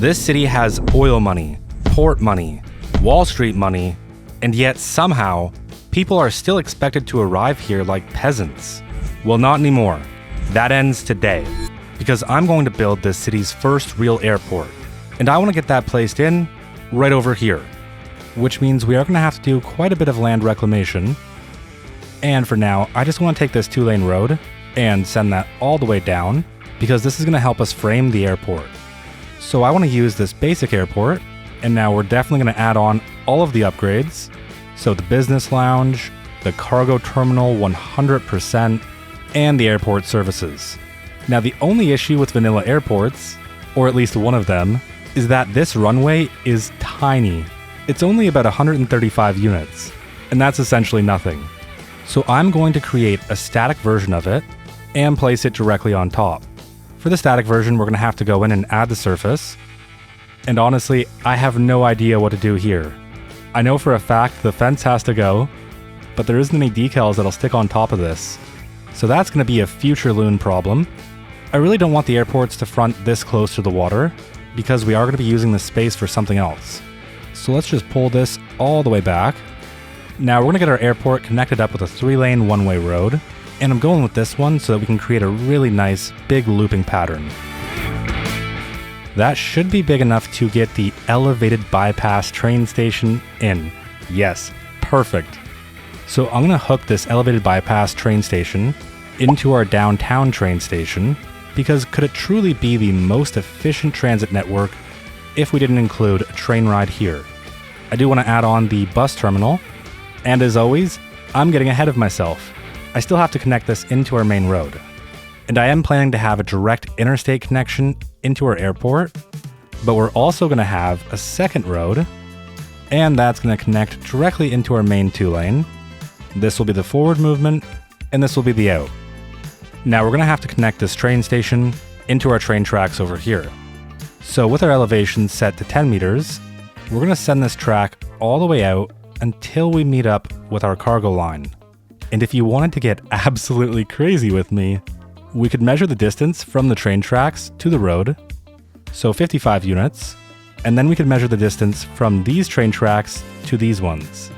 This city has oil money, port money, Wall Street money, and yet somehow, people are still expected to arrive here like peasants. Well, not anymore. That ends today, because I'm going to build this city's first real airport, and I want to get that placed in right over here, which means we are going to have to do quite a bit of land reclamation. And for now, I just want to take this 2-lane road and send that all the way down, because this is going to help us frame the airport. So I want to use this basic airport, and now we're definitely going to add on all of the upgrades. So the business lounge, the cargo terminal 100%, and the airport services. Now the only issue with vanilla airports, or at least one of them, is that this runway is tiny. It's only about 135 units, and that's essentially nothing. So I'm going to create a static version of it and place it directly on top. For the static version, we're going to have to go in and add the surface. And honestly, I have no idea what to do here. I know for a fact the fence has to go, but there isn't any decals that'll stick on top of this. So that's going to be a future loon problem. I really don't want the airports to front this close to the water, because we are going to be using this space for something else. So let's just pull this all the way back. Now we're going to get our airport connected up with a 3-lane one-way road, and I'm going with this one so that we can create a really nice big looping pattern. That should be big enough to get the elevated bypass train station in. Yes, perfect. So I'm going to hook this elevated bypass train station into our downtown train station, because could it truly be the most efficient transit network if we didn't include a train ride here? I do want to add on the bus terminal, and as always, I'm getting ahead of myself. I still have to connect this into our main road. And I am planning to have a direct interstate connection into our airport, but we're also going to have a second road, and that's going to connect directly into our main 2-lane. This will be the forward movement, and this will be the out. Now we're going to have to connect this train station into our train tracks over here. So with our elevation set to 10 meters, we're going to send this track all the way out until we meet up with our cargo line. And if you wanted to get absolutely crazy with me, we could measure the distance from the train tracks to the road, so 55 units, and then we could measure the distance from these train tracks to these ones,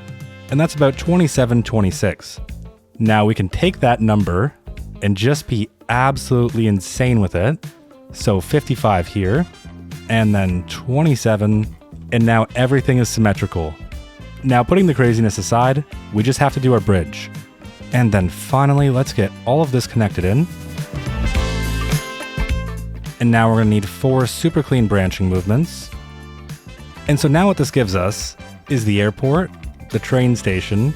and that's about 27-26. Now we can take that number and just be absolutely insane with it, so 55 here, and then 27, and now everything is symmetrical. Now putting the craziness aside, we just have to do our bridge. And then finally, let's get all of this connected in. And now we're going to need 4 super clean branching movements. And so now what this gives us is the airport, the train station,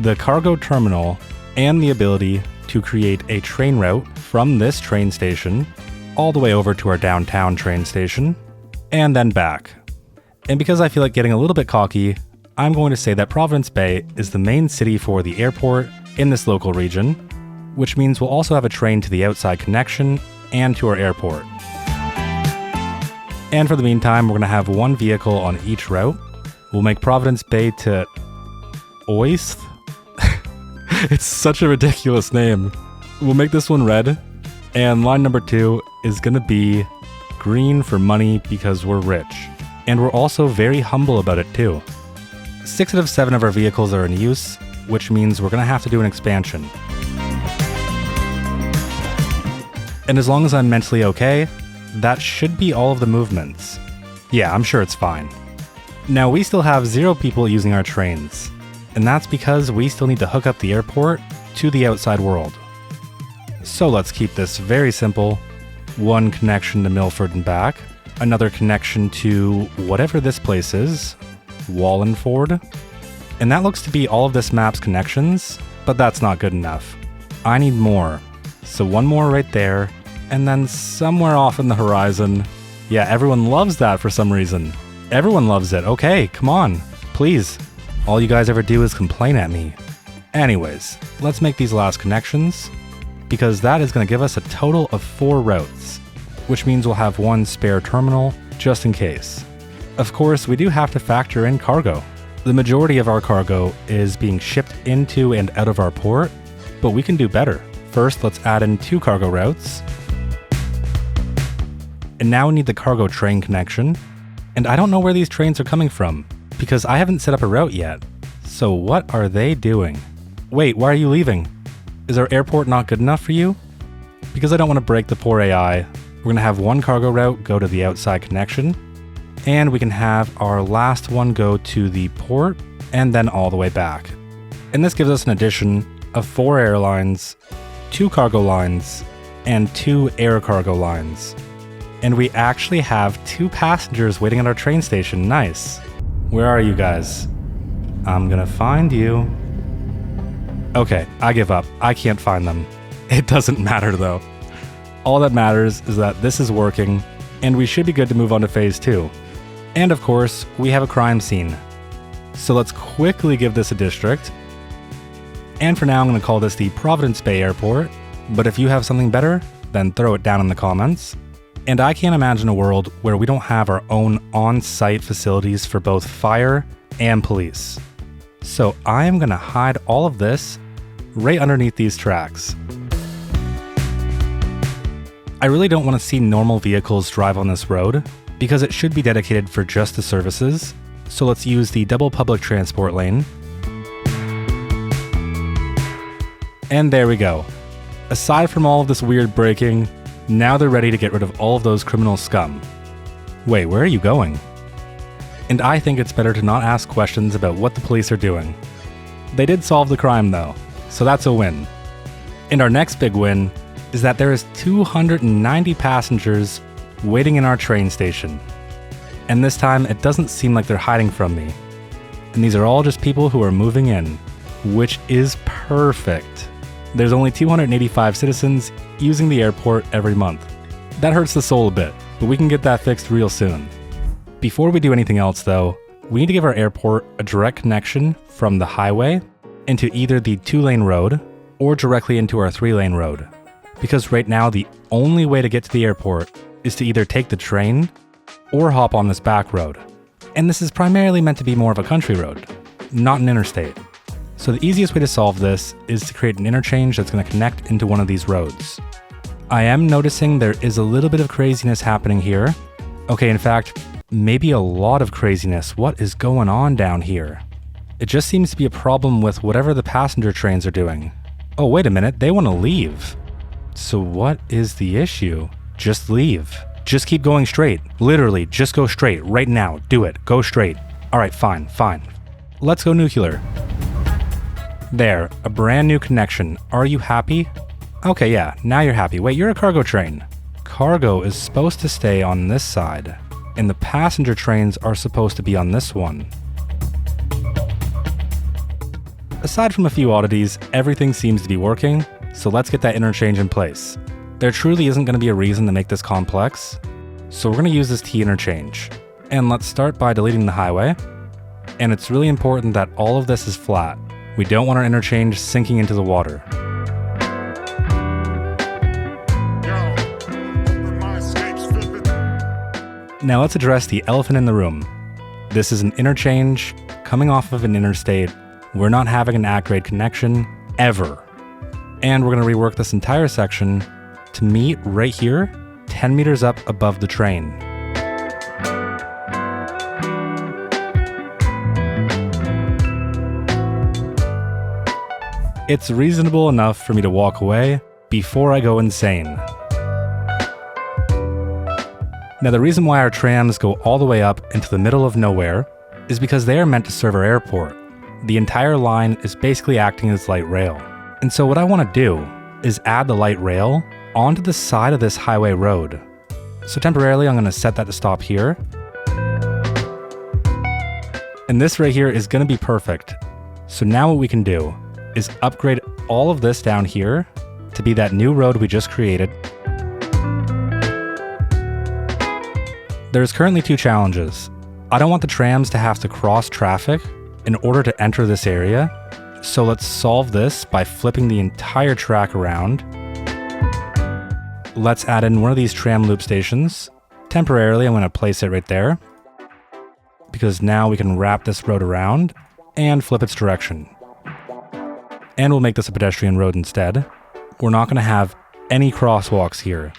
the cargo terminal, and the ability to create a train route from this train station all the way over to our downtown train station, and then back. And because I feel like getting a little bit cocky, I'm going to say that Providence Bay is the main city for the airport in this local region, which means we'll also have a train to the outside connection and to our airport. And for the meantime, we're going to have 1 vehicle on each route. We'll make Providence Bay to Oist. It's such a ridiculous name. We'll make this one red, and line number 2 is going to be green for money because we're rich. And we're also very humble about it too. 6 out of 7 of our vehicles are in use, which means we're going to have to do an expansion. And as long as I'm mentally okay, that should be all of the movements. Yeah, I'm sure it's fine. Now we still have 0 people using our trains, and that's because we still need to hook up the airport to the outside world. So let's keep this very simple. 1 connection to Milford and back, another connection to whatever this place is, Wallingford. And that looks to be all of this map's connections, but that's not good enough. I need more. So 1 more right there, and then somewhere off in the horizon. Yeah, everyone loves that for some reason. Everyone loves it. Okay, come on, please. All you guys ever do is complain at me. Anyways, let's make these last connections, because that is going to give us a total of 4 routes, which means we'll have 1 spare terminal just in case. Of course, we do have to factor in cargo. The majority of our cargo is being shipped into and out of our port, but we can do better. First, let's add in 2 cargo routes. And now we need the cargo train connection. And I don't know where these trains are coming from, because I haven't set up a route yet. So what are they doing? Wait, why are you leaving? Is our airport not good enough for you? Because I don't want to break the poor AI, we're going to have one cargo route go to the outside connection, and we can have our last one go to the port, and then all the way back. And this gives us an addition of 4 airlines, 2 cargo lines, and 2 air cargo lines. And we actually have 2 passengers waiting at our train station. Nice. Where are you guys? I'm gonna find you. Okay, I give up. I can't find them. It doesn't matter though. All that matters is that this is working, and we should be good to move on to phase 2. And of course, we have a crime scene. So let's quickly give this a district. And for now, I'm gonna call this the Providence Bay Airport, but if you have something better, then throw it down in the comments. And I can't imagine a world where we don't have our own on-site facilities for both fire and police. So I am gonna hide all of this right underneath these tracks. I really don't want to see normal vehicles drive on this road, because it should be dedicated for just the services. So let's use the double public transport lane. And there we go. Aside from all of this weird braking, now they're ready to get rid of all of those criminal scum. Wait, where are you going? And I think it's better to not ask questions about what the police are doing. They did solve the crime though, so that's a win. And our next big win is that there is 290 passengers waiting in our train station. And this time it doesn't seem like they're hiding from me. And these are all just people who are moving in, which is perfect. There's only 285 citizens using the airport every month. That hurts the soul a bit, but we can get that fixed real soon. Before we do anything else though, we need to give our airport a direct connection from the highway into either the 2-lane road or directly into our 3-lane road. Because right now the only way to get to the airport is to either take the train or hop on this back road. And this is primarily meant to be more of a country road, not an interstate. So the easiest way to solve this is to create an interchange that's going to connect into one of these roads. I am noticing there is a little bit of craziness happening here. Okay, in fact, maybe a lot of craziness. What is going on down here? It just seems to be a problem with whatever the passenger trains are doing. Oh, wait a minute, they want to leave. So what is the issue? Just leave. Just keep going straight. Literally, just go straight right now. Do it. Go straight. All right, fine. Let's go nuclear. There, a brand new connection. Are you happy? Okay, yeah, now you're happy. Wait, you're a cargo train. Cargo is supposed to stay on this side, and the passenger trains are supposed to be on this one. Aside from a few oddities, everything seems to be working, so let's get that interchange in place. There truly isn't going to be a reason to make this complex, so we're going to use this T interchange. And let's start by deleting the highway, and it's really important that all of this is flat. We don't want our interchange sinking into the water. Now let's address the elephant in the room. This is an interchange coming off of an interstate. We're not having an at-grade connection, ever. And we're going to rework this entire section to meet right here, 10 meters up above the train. It's reasonable enough for me to walk away before I go insane. Now the reason why our trams go all the way up into the middle of nowhere is because they are meant to serve our airport. The entire line is basically acting as light rail. And so what I want to do is add the light rail onto the side of this highway road. So temporarily I'm going to set that to stop here. And this right here is going to be perfect. So now what we can do is upgrade all of this down here to be that new road we just created. There's currently 2 challenges. I don't want the trams to have to cross traffic in order to enter this area, so let's solve this by flipping the entire track around. Let's add in one of these tram loop stations. Temporarily, I'm going to place it right there, because now we can wrap this road around and flip its direction. And we'll make this a pedestrian road instead. We're not going to have any crosswalks here.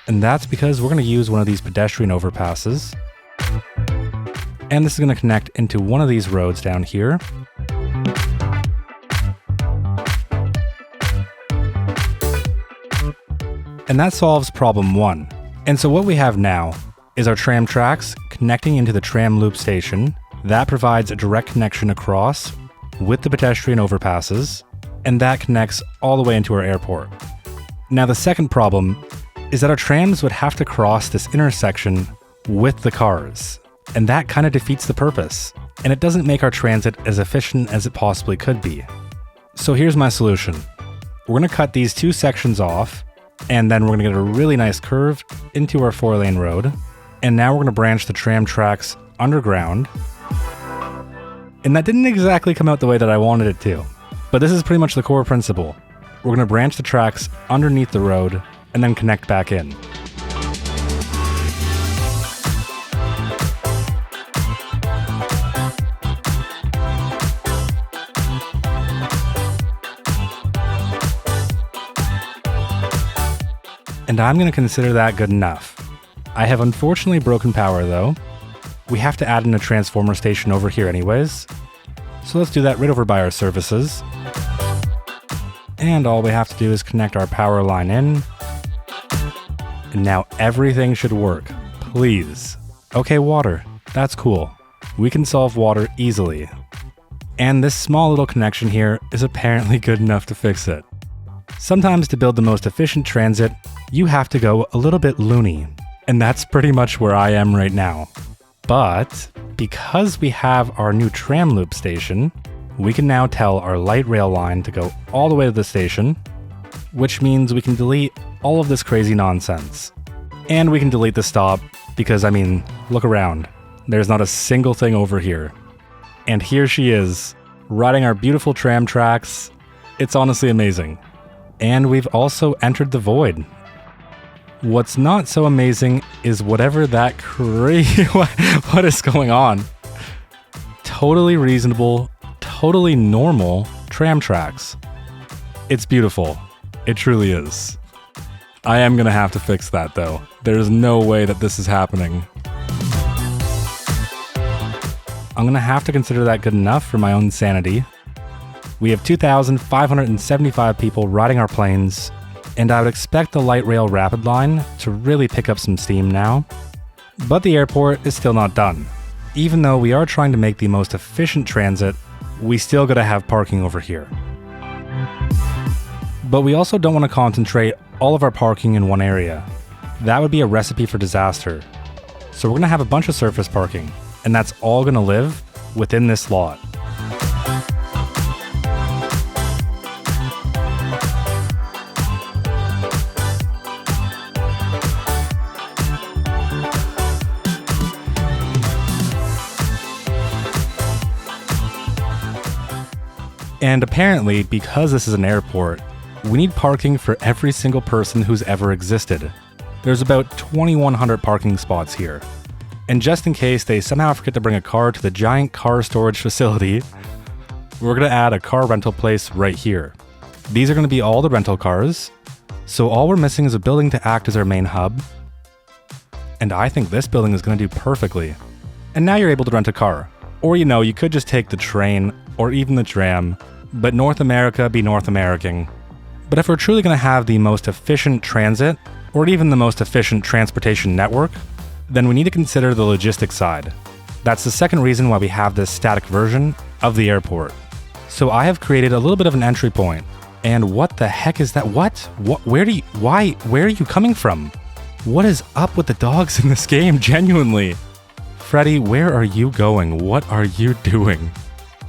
And that's because we're going to use one of these pedestrian overpasses. And this is going to connect into one of these roads down here. And that solves problem 1. And so what we have now is our tram tracks connecting into the tram loop station. That provides a direct connection across with the pedestrian overpasses, and that connects all the way into our airport. Now the second problem is that our trams would have to cross this intersection with the cars, and that kind of defeats the purpose, and it doesn't make our transit as efficient as it possibly could be. So here's my solution. We're going to cut these 2 sections off, and then we're going to get a really nice curve into our 4-lane road, and now we're going to branch the tram tracks underground. And that didn't exactly come out the way that I wanted it to, but this is pretty much the core principle. We're going to branch the tracks underneath the road and then connect back in. And I'm going to consider that good enough. I have unfortunately broken power though. We have to add in a transformer station over here anyways. So let's do that right over by our services. And all we have to do is connect our power line in. And now everything should work. Please. Okay, water. That's cool. We can solve water easily. And this small little connection here is apparently good enough to fix it. Sometimes to build the most efficient transit, you have to go a little bit loony. And that's pretty much where I am right now. But because we have our new tram loop station, we can now tell our light rail line to go all the way to the station, which means we can delete all of this crazy nonsense. And we can delete the stop because, I mean, look around. There's not a single thing over here. And here she is, riding our beautiful tram tracks. It's honestly amazing. And we've also entered the void. What's not so amazing is whatever that crazy... what is going on? Totally reasonable, totally normal tram tracks. It's beautiful. It truly is. I am gonna have to fix that though. There's no way that this is happening. I'm gonna have to consider that good enough for my own sanity. We have 2,575 people riding our planes, and I would expect the light rail rapid line to really pick up some steam now. But the airport is still not done. Even though we are trying to make the most efficient transit, we still gotta have parking over here. But we also don't want to concentrate all of our parking in one area. That would be a recipe for disaster. So we're gonna have a bunch of surface parking, and that's all gonna live within this lot. And apparently, because this is an airport, we need parking for every single person who's ever existed. There's about 2,100 parking spots here. And just in case they somehow forget to bring a car to the giant car storage facility, we're gonna add a car rental place right here. These are gonna be all the rental cars, so all we're missing is a building to act as our main hub. And I think this building is gonna do perfectly. And now you're able to rent a car. Or you could just take the train, or even the tram, but North America be North American. But if we're truly going to have the most efficient transit, or even the most efficient transportation network, then we need to consider the logistics side. That's the second reason why we have this static version of the airport. So I have created a little bit of an entry point. And what the heck is that? What? Where are you coming from? What is up with the dogs in this game, genuinely? Freddy, where are you going? What are you doing?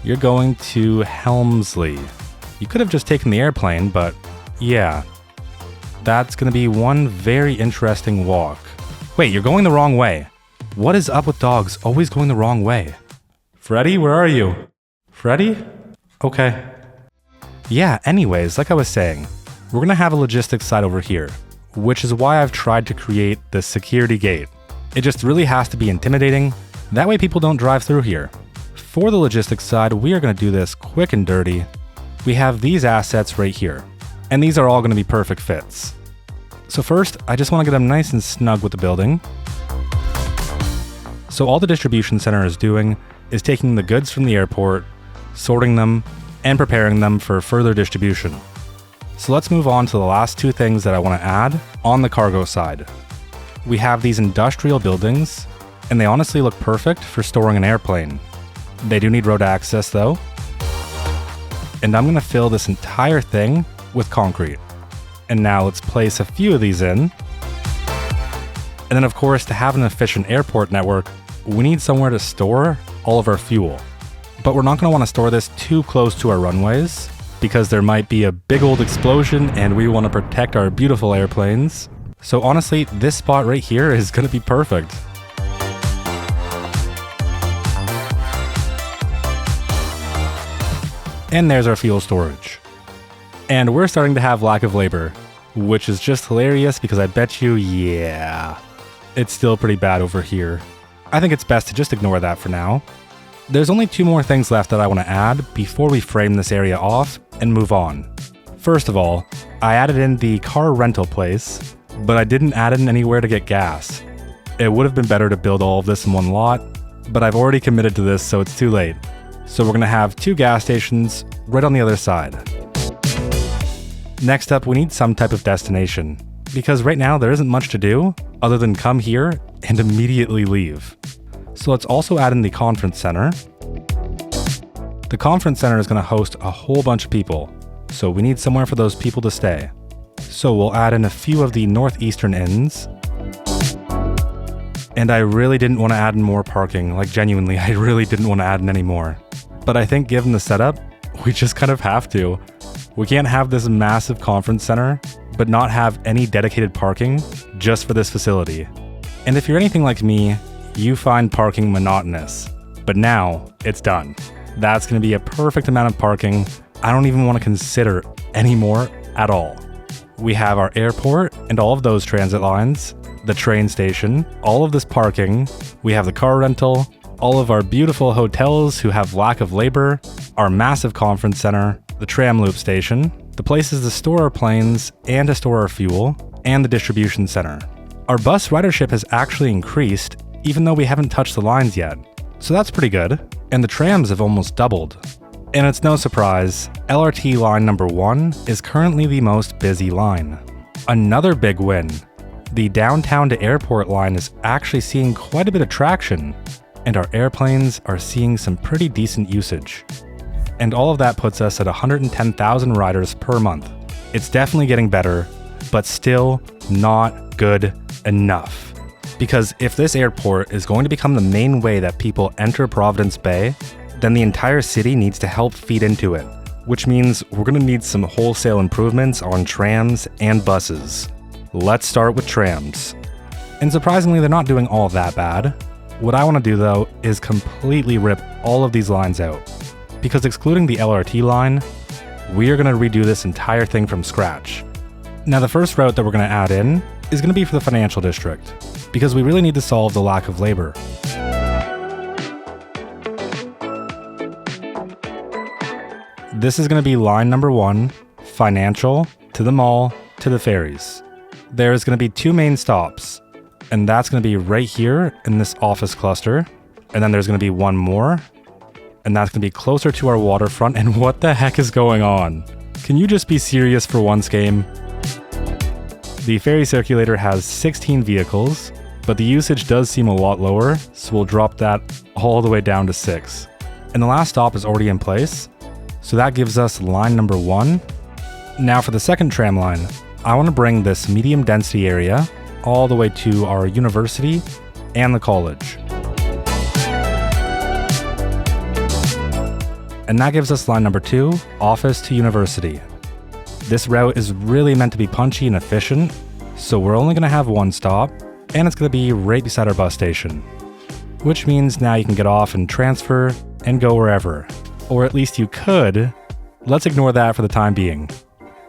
You're going to Helmsley. You could have just taken the airplane, but yeah. That's gonna be one very interesting walk. Wait, you're going the wrong way. What is up with dogs always going the wrong way? Freddy, where are you? Freddy? Okay. Yeah, anyways, like I was saying, we're gonna have a logistics side over here, which is why I've tried to create the security gate. It just really has to be intimidating. That way people don't drive through here. For the logistics side, we are going to do this quick and dirty. We have these assets right here, and these are all going to be perfect fits. So first, I just want to get them nice and snug with the building. So all the distribution center is doing is taking the goods from the airport, sorting them, and preparing them for further distribution. So let's move on to the last two things that I want to add on the cargo side. We have these industrial buildings, and they honestly look perfect for storing an airplane. They do need road access though. And I'm going to fill this entire thing with concrete. And now let's place a few of these in. And then of course, to have an efficient airport network, we need somewhere to store all of our fuel. But we're not going to want to store this too close to our runways because there might be a big old explosion and we want to protect our beautiful airplanes. So honestly, this spot right here is going to be perfect. And there's our fuel storage. And we're starting to have lack of labor, which is just hilarious because I bet you, yeah, it's still pretty bad over here. I think it's best to just ignore that for now. There's only two more things left that I want to add before we frame this area off and move on. First of all, I added in the car rental place, but I didn't add in anywhere to get gas. It would have been better to build all of this in one lot, but I've already committed to this, so it's too late. So we're going to have two gas stations right on the other side. Next up, we need some type of destination, because right now there isn't much to do other than come here and immediately leave. So let's also add in the conference center. The conference center is going to host a whole bunch of people, so we need somewhere for those people to stay. So we'll add in a few of the northeastern inns. And I really didn't want to add in more parking, like genuinely, I really didn't want to add in any more. But I think given the setup, we just kind of have to. We can't have this massive conference center, but not have any dedicated parking just for this facility. And if you're anything like me, you find parking monotonous. But now, it's done. That's going to be a perfect amount of parking. I don't even want to consider any more at all. We have our airport and all of those transit lines, the train station, all of this parking. We have the car rental, all of our beautiful hotels who have lack of labor, our massive conference center, the tram loop station, the places to store our planes and to store our fuel, and the distribution center. Our bus ridership has actually increased, even though we haven't touched the lines yet. So that's pretty good. And the trams have almost doubled. And it's no surprise, LRT line number 1 is currently the most busy line. Another big win. The downtown to airport line is actually seeing quite a bit of traction, and our airplanes are seeing some pretty decent usage. And all of that puts us at 110,000 riders per month. It's definitely getting better, but still not good enough. Because if this airport is going to become the main way that people enter Providence Bay, then the entire city needs to help feed into it, which means we're going to need some wholesale improvements on trams and buses. Let's start with trams. And surprisingly, they're not doing all that bad. What I want to do though is completely rip all of these lines out. Because excluding the LRT line, we are going to redo this entire thing from scratch. Now the first route that we're going to add in is going to be for the financial district, because we really need to solve the lack of labor. This is going to be line number 1, financial, to the mall, to the ferries. There's going to be 2 main stops, and that's going to be right here in this office cluster, and then there's going to be one more, and that's going to be closer to our waterfront. And what the heck is going on? Can you just be serious for once, game? The ferry circulator has 16 vehicles, but the usage does seem a lot lower, so we'll drop that all the way down to 6. And the last stop is already in place, so that gives us line number 1. Now for the second tram line, I want to bring this medium density area all the way to our university and the college. And that gives us line number 2, office to university. This route is really meant to be punchy and efficient, so we're only going to have one stop, and it's going to be right beside our bus station. Which means now you can get off and transfer and go wherever. Or at least you could. Let's ignore that for the time being.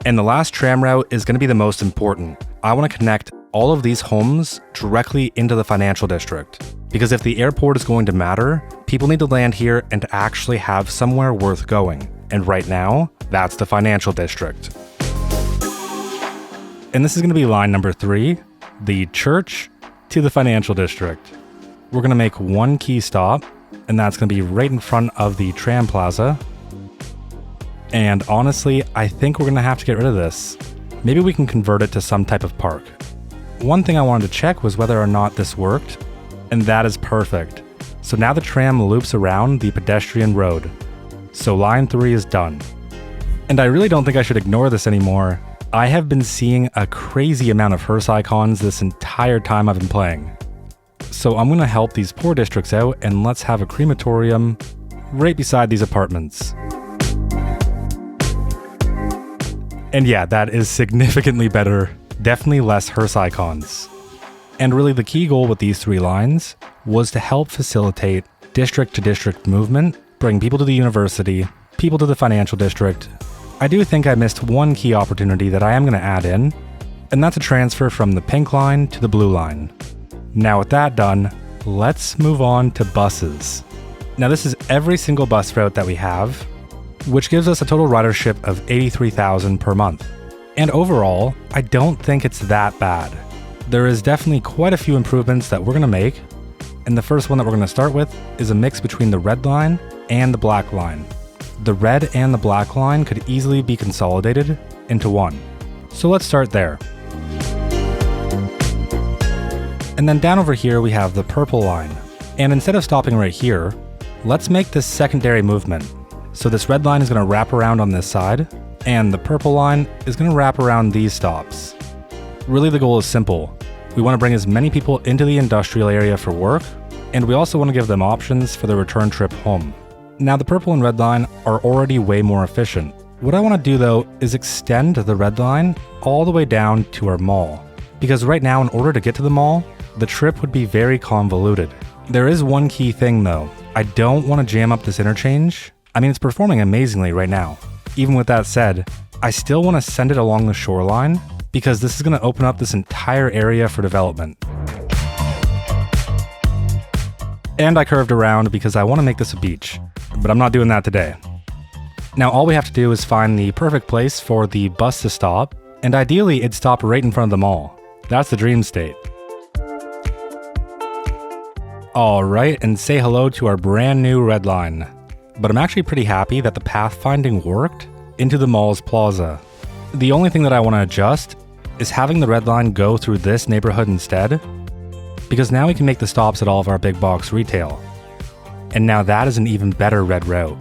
And the last tram route is going to be the most important. I want to connect all of these homes directly into the financial district. Because if the airport is going to matter, people need to land here and to actually have somewhere worth going. And right now, that's the financial district. And this is going to be line number 3, the church to the financial district. We're going to make one key stop, and that's going to be right in front of the tram plaza. And honestly, I think we're going to have to get rid of this. Maybe we can convert it to some type of park. One thing I wanted to check was whether or not this worked, and that is perfect. So now the tram loops around the pedestrian road. So line 3 is done. And I really don't think I should ignore this anymore. I have been seeing a crazy amount of hearse icons this entire time I've been playing. So I'm going to help these poor districts out, and let's have a crematorium right beside these apartments. And yeah, that is significantly better. Definitely less hearse icons. And really the key goal with these 3 lines was to help facilitate district to district movement, bring people to the university, people to the financial district. I do think I missed one key opportunity that I am going to add in, and that's a transfer from the pink line to the blue line. Now with that done, let's move on to buses. Now this is every single bus route that we have, which gives us a total ridership of 83,000 per month. And overall, I don't think it's that bad. There is definitely quite a few improvements that we're going to make, and the first one that we're going to start with is a mix between the red line and the black line. The red and the black line could easily be consolidated into one. So let's start there. And then down over here we have the purple line. And instead of stopping right here, let's make this secondary movement. So this red line is going to wrap around on this side, and the purple line is going to wrap around these stops. Really the goal is simple. We want to bring as many people into the industrial area for work, and we also want to give them options for their return trip home. Now the purple and red line are already way more efficient. What I want to do though is extend the red line all the way down to our mall. Because right now, in order to get to the mall, the trip would be very convoluted. There is one key thing though. I don't want to jam up this interchange. I mean, it's performing amazingly right now. Even with that said, I still want to send it along the shoreline because this is going to open up this entire area for development. And I curved around because I want to make this a beach, but I'm not doing that today. Now all we have to do is find the perfect place for the bus to stop, and ideally it'd stop right in front of the mall. That's the dream state. Alright, and say hello to our brand new red line. But I'm actually pretty happy that the pathfinding worked into the mall's plaza. The only thing that I want to adjust is having the red line go through this neighborhood instead, because now we can make the stops at all of our big box retail. And now that is an even better red route.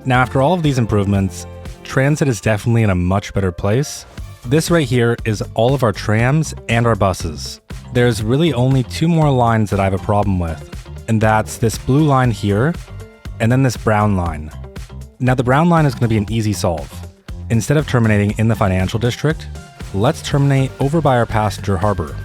Now after all of these improvements, transit is definitely in a much better place. This right here is all of our trams and our buses. There's really only 2 more lines that I have a problem with, and that's this blue line here, and then this brown line. Now the brown line is going to be an easy solve. Instead of terminating in the financial district, let's terminate over by our passenger harbor.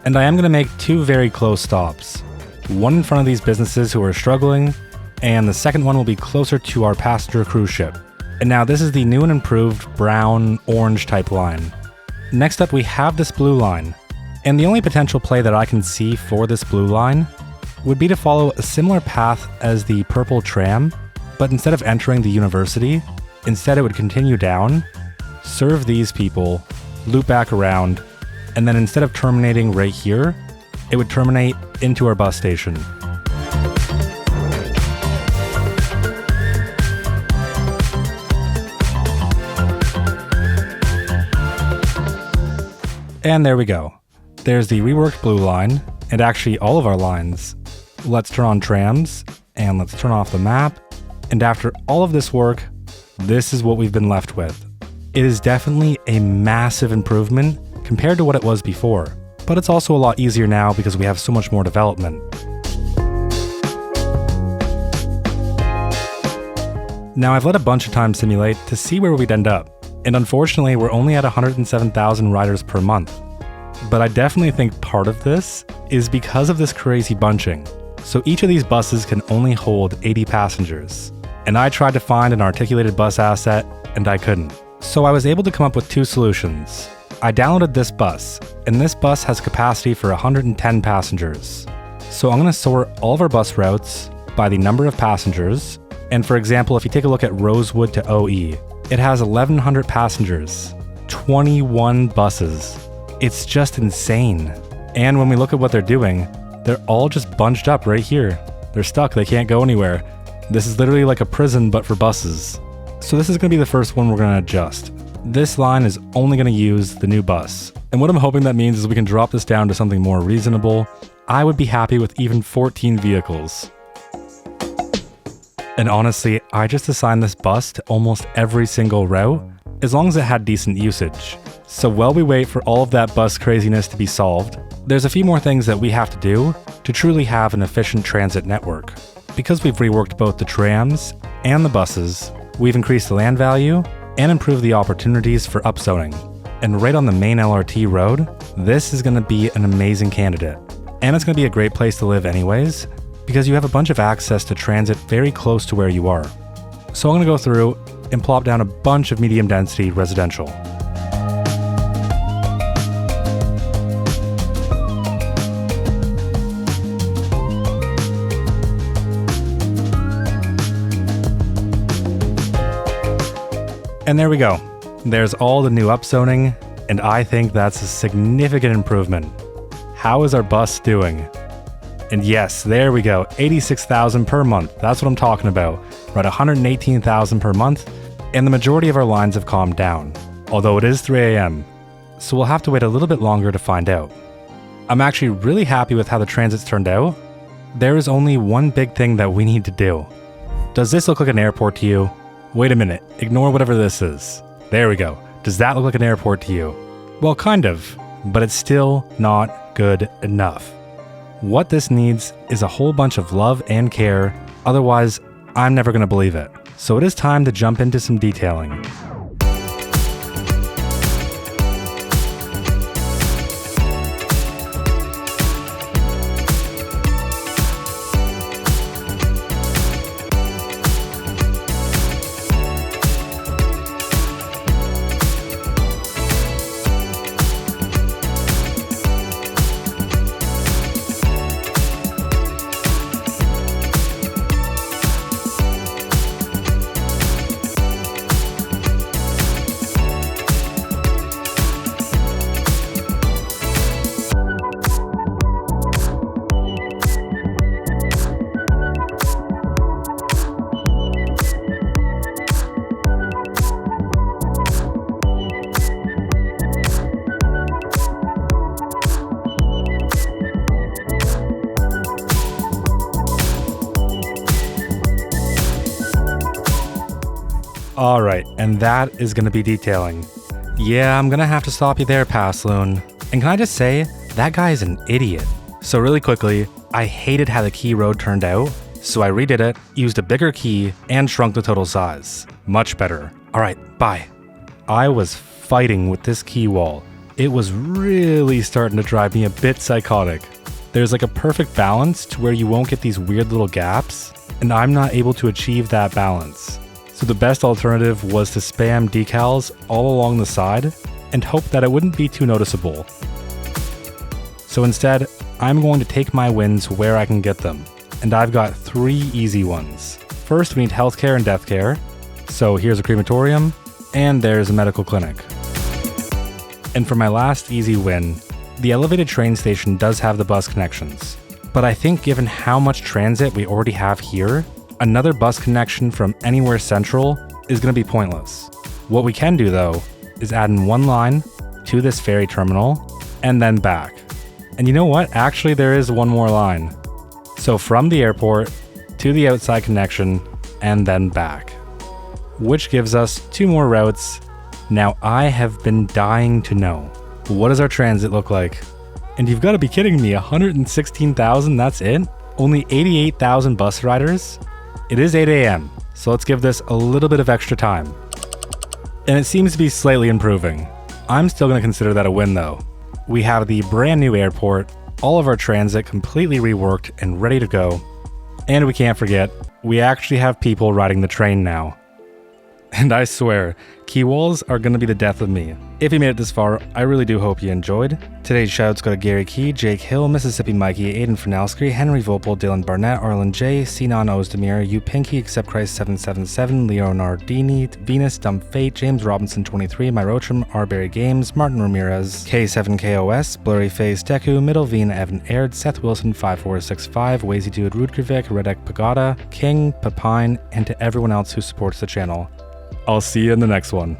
And I am going to make 2 very close stops. One in front of these businesses who are struggling, and the second one will be closer to our passenger cruise ship. And now this is the new and improved brown, orange type line. Next up we have this blue line. And the only potential play that I can see for this blue line would be to follow a similar path as the purple tram, but instead of entering the university, instead it would continue down, serve these people, loop back around, and then instead of terminating right here, it would terminate into our bus station. And there we go. There's the reworked blue line, and actually all of our lines. Let's turn on trams, and let's turn off the map. And after all of this work, this is what we've been left with. It is definitely a massive improvement compared to what it was before, but it's also a lot easier now because we have so much more development. Now I've let a bunch of time simulate to see where we'd end up, and unfortunately we're only at 107,000 riders per month. But I definitely think part of this is because of this crazy bunching. So each of these buses can only hold 80 passengers. And I tried to find an articulated bus asset, and I couldn't. So I was able to come up with 2 solutions. I downloaded this bus, and this bus has capacity for 110 passengers. So I'm going to sort all of our bus routes by the number of passengers. And for example, if you take a look at Rosewood to OE, It has 1,100 passengers, 21 buses. It's just insane. And when we look at what they're doing, they're all just bunched up right here. They're stuck, they can't go anywhere. This is literally like a prison but for buses. So this is going to be the first one we're going to adjust. This line is only going to use the new bus. And what I'm hoping that means is we can drop this down to something more reasonable. I would be happy with even 14 vehicles. And honestly, I just assigned this bus to almost every single route, as long as it had decent usage. So while we wait for all of that bus craziness to be solved, there's a few more things that we have to do to truly have an efficient transit network. Because we've reworked both the trams and the buses, we've increased the land value and improved the opportunities for upzoning. And right on the main LRT road, this is going to be an amazing candidate. And it's going to be a great place to live anyways, because you have a bunch of access to transit very close to where you are. So I'm going to go through and plop down a bunch of medium density residential. And there we go. There's all the new upzoning, and I think that's a significant improvement. How is our bus doing? And yes, there we go, 86,000 per month. That's what I'm talking about. We're at 118,000 per month, and the majority of our lines have calmed down, although it is 3 a.m. So we'll have to wait a little bit longer to find out. I'm actually really happy with how the transit's turned out. There is only one big thing that we need to do. Does this look like an airport to you? Wait a minute, ignore whatever this is. There we go. Does that look like an airport to you? Well, kind of, but it's still not good enough. What this needs is a whole bunch of love and care, otherwise I'm never going to believe it. So it is time to jump into some detailing. Alright, and that is going to be detailing. Yeah, I'm going to have to stop you there, Passloon. And can I just say, that guy is an idiot. So really quickly, I hated how the key road turned out, so I redid it, used a bigger key, and shrunk the total size. Much better. Alright, bye. I was fighting with this key wall. It was really starting to drive me a bit psychotic. There's like a perfect balance to where you won't get these weird little gaps, and I'm not able to achieve that balance. So the best alternative was to spam decals all along the side and hope that it wouldn't be too noticeable. So instead, I'm going to take my wins where I can get them, and I've got 3 easy ones. First, we need healthcare and death care. So here's a crematorium, and there's a medical clinic. And for my last easy win, the elevated train station does have the bus connections. But I think given how much transit we already have here, another bus connection from anywhere central is going to be pointless. What we can do though, is add in one line to this ferry terminal and then back. And you know what? Actually, there is one more line. So from the airport to the outside connection and then back, which gives us 2 more routes. Now I have been dying to know, what does our transit look like? And you've got to be kidding me, 116,000, that's it? Only 88,000 bus riders? It is 8 a.m., so let's give this a little bit of extra time. And it seems to be slightly improving. I'm still going to consider that a win though. We have the brand new airport, all of our transit completely reworked and ready to go. And we can't forget, we actually have people riding the train now. And I swear, key walls are gonna be the death of me. If you made it this far, I really do hope you enjoyed. Today's shoutouts go to Gary Key, Jake Hill, Mississippi Mikey, Aiden Fernowski, Henry Vopel, Dylan Barnett, Arlen J, Sinan Ozdemir, You Pinky, Accept Christ 777, Leonardini, Venus, Dumb Fate, James Robinson 23, Myrochum, Arbery Games, Martin Ramirez, K7KOS, Blurry Face, Deku, Middle Veen, Evan Aird, Seth Wilson 5465, Wazy Dude, Rudgervik, Redek Pagoda, King, Papine, and to everyone else who supports the channel. I'll see you in the next one.